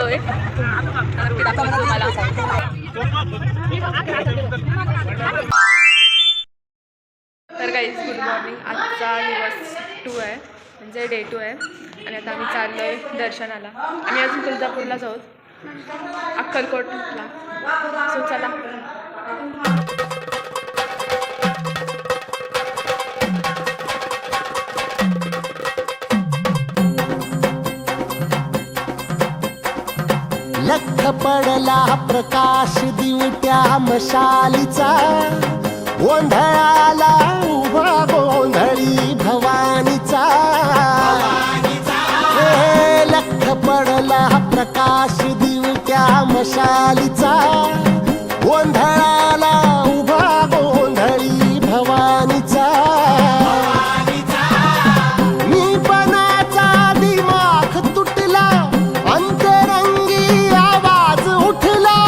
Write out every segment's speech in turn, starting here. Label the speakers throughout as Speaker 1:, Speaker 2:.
Speaker 1: चाललोय नक्की दाखवतो तुम्हाला। तर गाईज गुड मॉर्निंग, आजचा दिवस 2 आहे म्हणजे डे 2 आहे आणि आता आम्ही चाललोय दर्शनाला। आम्ही अजून तुळजापूरला जाऊ, अक्कलकोटला, सो चला।
Speaker 2: लख पडला प्रकाश दिवट्या मशालीचा, गोंधळाला उभा गोंधळी भवानीचा। लख पडला प्रकाश दिवट्या मशालीचा, गोंधळाला उभा गोंधळी भवानीचा। मी पणाचा दिमाग तुटला, अंतरंगी आवाज उठला,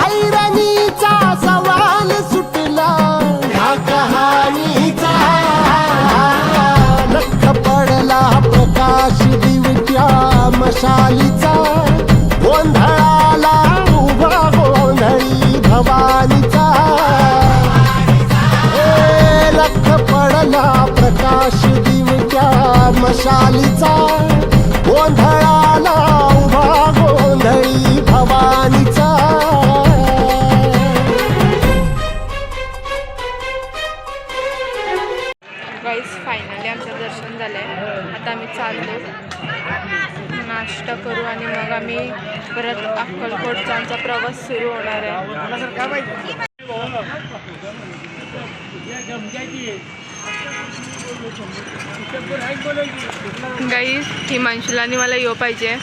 Speaker 2: ऐरणीचा सवाल सुटला ह्या कहाणीचा। लख पडला प्रकाश दिवट्या मशालीचा, गोंधळाला उभा गोंधळी भवानीचा। लख पडला प्रकाश दिवट्या मशालीचा, गोंधळाला उभा गोंधळी भवानीचा।
Speaker 1: गाईज फायनली आमचं दर्शन झालं आहे। आता आम्ही चाललो, नाश्ता करू आणि मग आम्ही परत अक्कलकोटचा आमचा प्रवास सुरू होणार आहे। गाईज हिमांशूला आणि मला येऊ पाहिजे।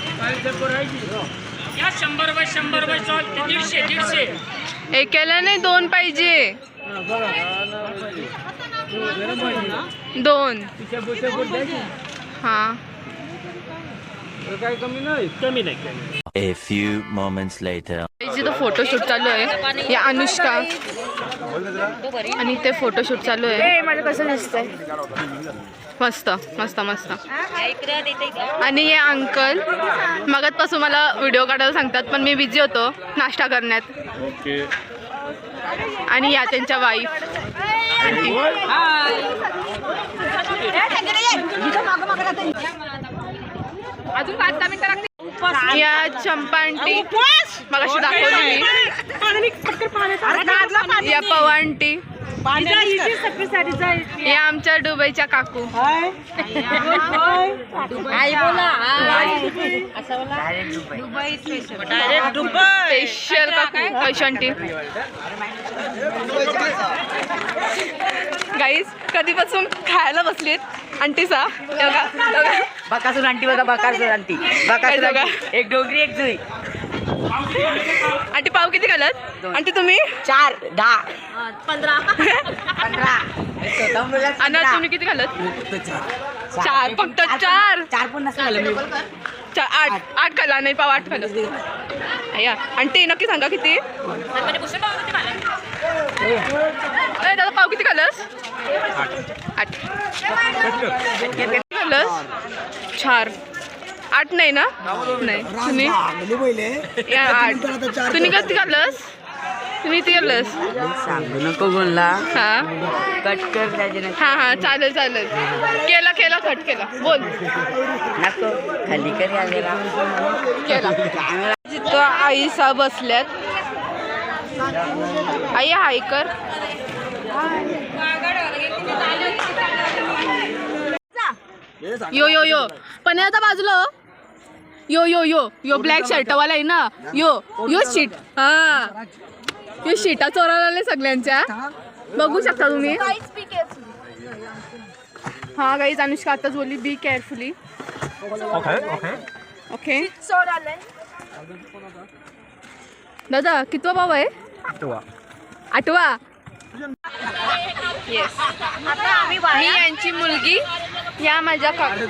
Speaker 3: 100
Speaker 1: एकाला नाही 2 पाहिजे, 2 हां।
Speaker 4: A few moments later.
Speaker 1: जिथं फोटोशूट चालू आहे या अनुष्का आणि ते फोटोशूट चालू आहे। माझं कसं दिसतंय? मस्त मस्त मस्त। आणि हे अंकल मगाचपासून मला व्हिडिओ काढायला सांगतात पण मी बिझी होतो नाश्ता करण्यात। आणि या त्यांच्या वाईफ अजून 5-10 मिनिटं लागतील। या चंपा आंटी मगाशी दाखवली मी, या पवा आंटी, या आमच्या दुबईच्या काकू। स्पेशल काकू कैश आंटी। गाईज कधीपासून खायला बसलीत आंटीसा,
Speaker 3: बकासूर आंटी बघा, बकासूर आंटी, बकासूर आंटी, एक डोगरी एक जुई।
Speaker 1: आंटी पाव किती खाल्लात आंटी तुम्ही?
Speaker 3: 4, 10, 15, 15।
Speaker 1: आणि तुम्ही किती खाल्लात? 4, फक्त 4
Speaker 3: पण नसलं मी।
Speaker 1: 8 खाल्ला नाही, पाव 8 खाल्लं। या आंटी नक्की सांगा किती? दादा पाव किती खाल्लंस? 8 खाल्लंस? 4, 8 नाही ना? नाही तुम्ही? या 8 तुम्ही किती खाल्लंस? तुम्ही किती खाल्लंस?
Speaker 3: सांगू नको बोलला,
Speaker 1: हा
Speaker 3: कट कर त्याचे।
Speaker 1: हां हां चालेल चालेल, केला केला कट केला, बोल
Speaker 3: नको खाली करी आलेला
Speaker 1: केला। जिथं आईसा बसल्यात, आई हाय कर। यो यो यो पण आता बाजूला यो यो यो यो ब्लॅक शर्टवाला आहे ना, यो यो शीट, हा यो शीटा चोरायला आले सगळ्यांच्या, बघू शकता तुम्ही। हा गाईज अनुष्का आताच बोलली बी केअरफुली। ओके दादा कितवा भाव आहे? 8वा। येस, मी यांची मुलगी, या माझ्या काकू।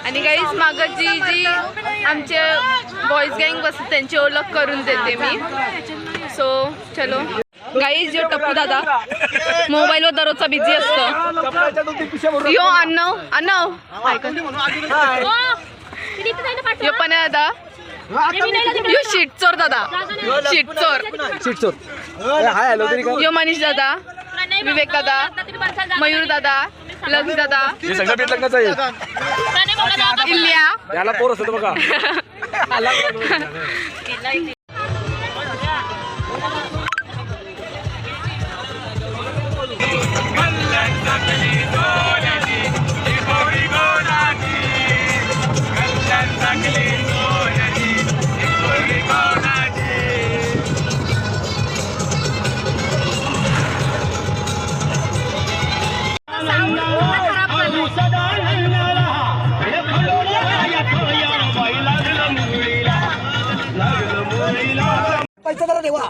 Speaker 1: आणि गाईज मागं जी जी आमचे बॉईज गँग बसते त्यांची ओळख करून देते मी। सो चलो गाईज, यो टप्पू दादा मोबाईलवर दररोजचा बिझी असतो। यो अन्नव अन्नव यो पन्या दादा यो शीट चोर दादा शीट चोर यो मनीष दादा विवेक दादा मयूर दादा लग्न दादा
Speaker 5: हे सगळं बेट लग्नाचं आहे
Speaker 1: इल्ल्या
Speaker 5: त्याला पोर असतं बघा
Speaker 2: पैसा जरा देवा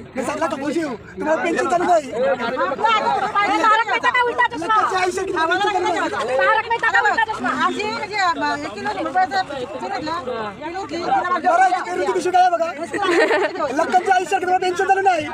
Speaker 2: तुम्हाला पेन्शन चालू नाही लग्नाच्या आयुष्यात तुम्हाला पेन्शन चालू नाही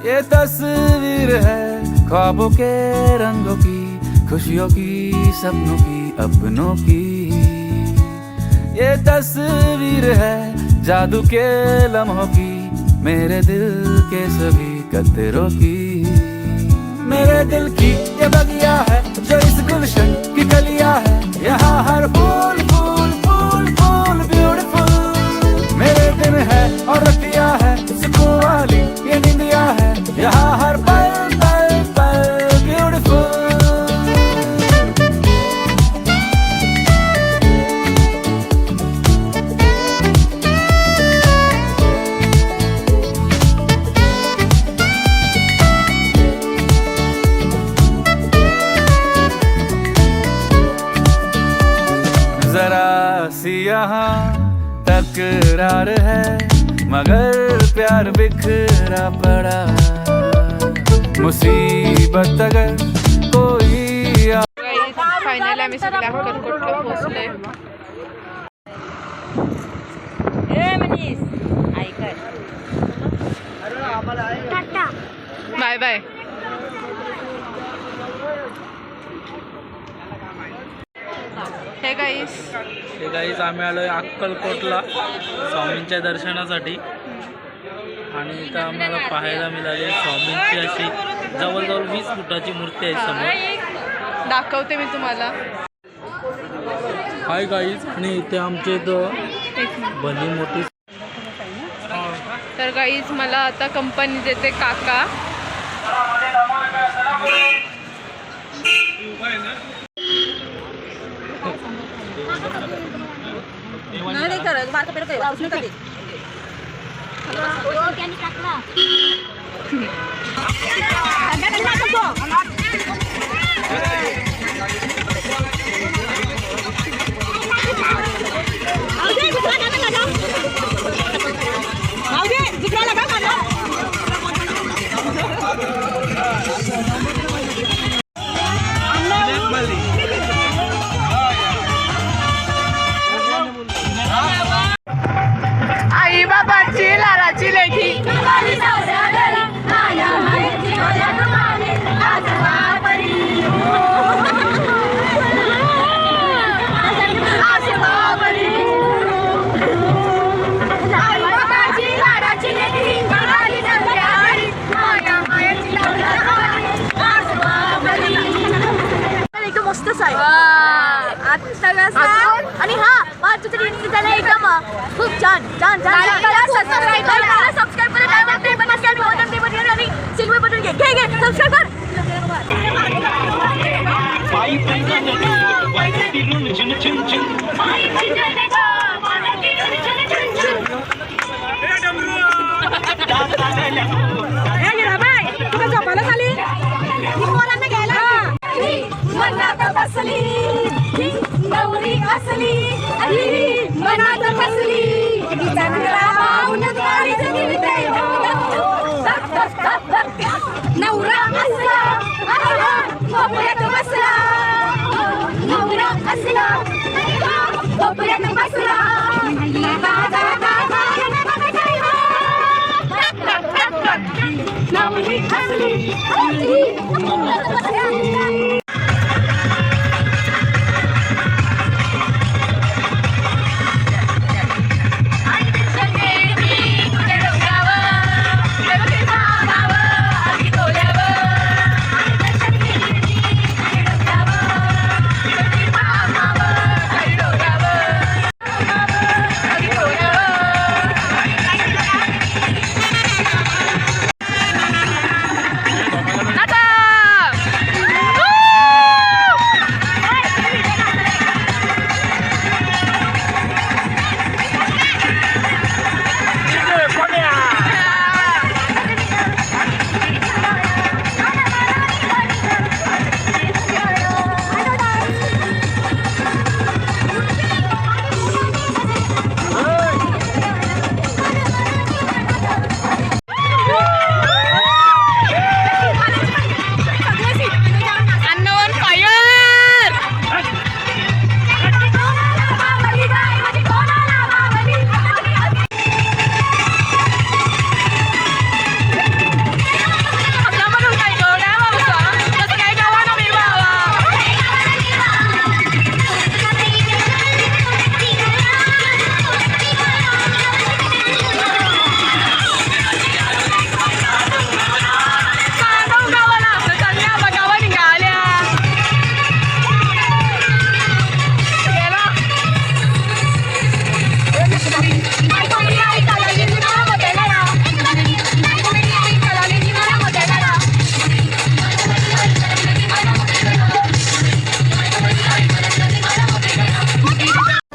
Speaker 6: ये तस्वीर है ख्वाबों के रंगों की खुशियों की सपनों की अपनों की ये तस्वीर है जादू के लम्हों की मेरे दिल के सभी कतरों की मेरे दिल की ये बगिया है जो इस गुलशन की कलिया है यहाँ हर फूल फूल फूल फूल ब्यूटीफुल मेरे दिन है और रतिया है सुकून वाली ये निंदिया है यहाँ हर पल पल पल ब्यूटीफुल जरा सी यहाँ तकरार है मगर प्यार बिखरा पड़ा मुसीबत अगर कोई
Speaker 1: फायनली आम्ही सगळे अक्कलकोटला पोहोचले बाय बाय हे
Speaker 7: गाईस आम्ही आलो आहे अक्कलकोटला स्वामींच्या दर्शनासाठी आणि इथं आम्हाला पाहायला मिळाली स्वामींची अशी जवळजवळ 20 फुटाची मूर्ती आहे समोर
Speaker 1: दाखवते मी तुम्हाला
Speaker 7: हाय गाईस आणि इथे आमचे इथं भली मोठी
Speaker 1: तर गाईज मला आता कंपनी देते काका
Speaker 3: नाही करत मार्क पेड काय औषध काय
Speaker 1: आई बाबाची लालाची लेखी मस्तच आहे आणि हा त्याला एकदम खूप छान छान सबस्क्राईब करा आणि सिल्वर बटन घे सबस्क्राईब कर गौरी असली मनात फसली नवरा असला बसला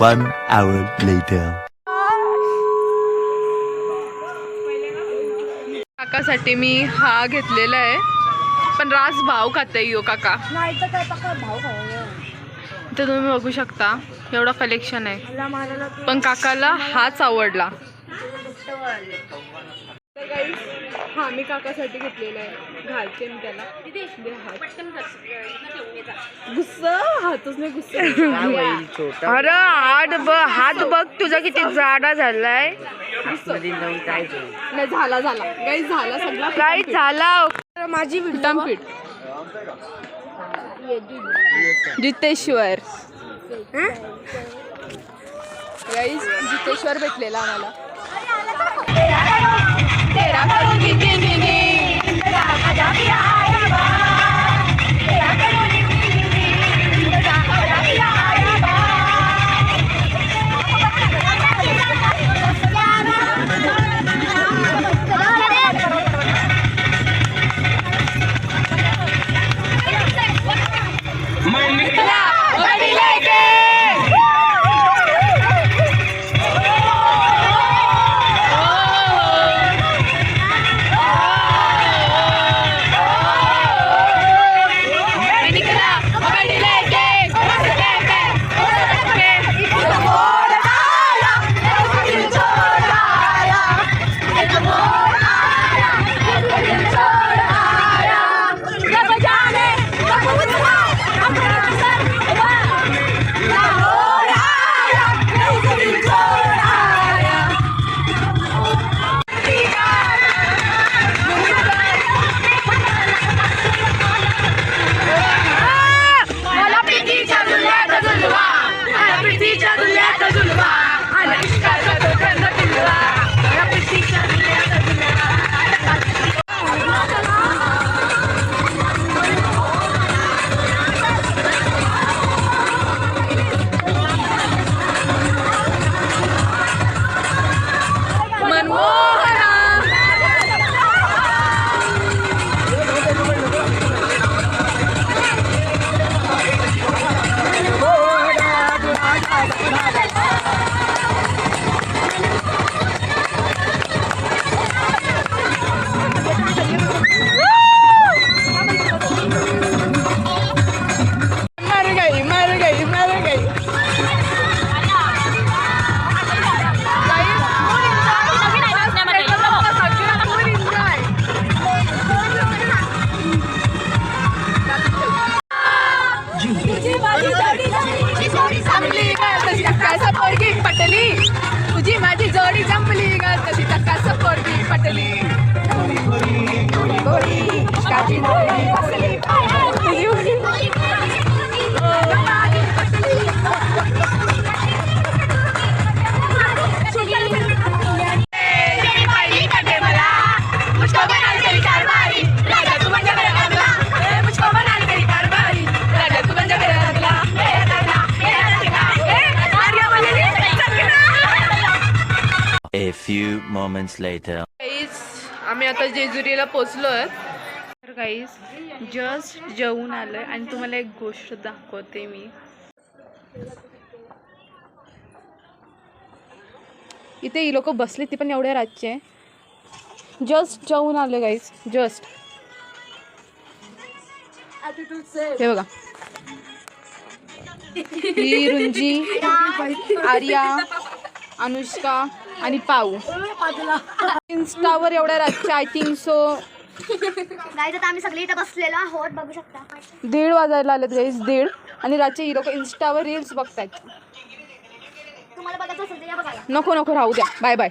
Speaker 4: 1 hour later.
Speaker 1: काकासाठी मी हा घेतलेला आहे, पण रास भाव खाते यो काका. तर तुम्ही बघू शकता एवढा कलेक्शन आहे, पण काकाला हाच आवडला. हा मी काकासाठी घेतलेला आहे, घालते मी त्याला. गुस्सा हातच नाही गुस्सा.
Speaker 3: अरे हात बघ तुझा किती जाडा झालाय.
Speaker 1: नाही झाला काही झाला सगळा
Speaker 3: काय झाला.
Speaker 1: माझी विटामपीठ जितेश्वर गाईस, जितेश्वर भेटलेला आम्हाला. तुझी माझी जोडी जमली ग, कशी चक्काच पोरगी पटली.
Speaker 4: A few moments later.
Speaker 1: Guys आम्ही आता जेजुरीला पोचलोय. तर गाईज जस्ट जेवून आलोय आणि तुम्हाला एक गोष्ट दाखवते मी. इथे ही लोक बसले, ती पण एवढ्या रातचे. जस्ट जेवून आले गाईज, जस्ट. हे बघा, ही रुंजी, आर्या, अनुष्का आणि पाऊ इन्स्टावर एवढ्या रातच्या. आय थिंक सो
Speaker 8: गाईज आता आम्ही सगळे इथे बसलेलो आहोत, बघू शकता.
Speaker 1: 1:30 वाजायला आलेत गाईज, 1:30. आणि रातचे ही लोक इन्स्टावर रील्स बघतायत.
Speaker 8: तुम्हाला बघायचं असेल तर या बघायला.
Speaker 1: नको नको, राहू द्या. Bye bye.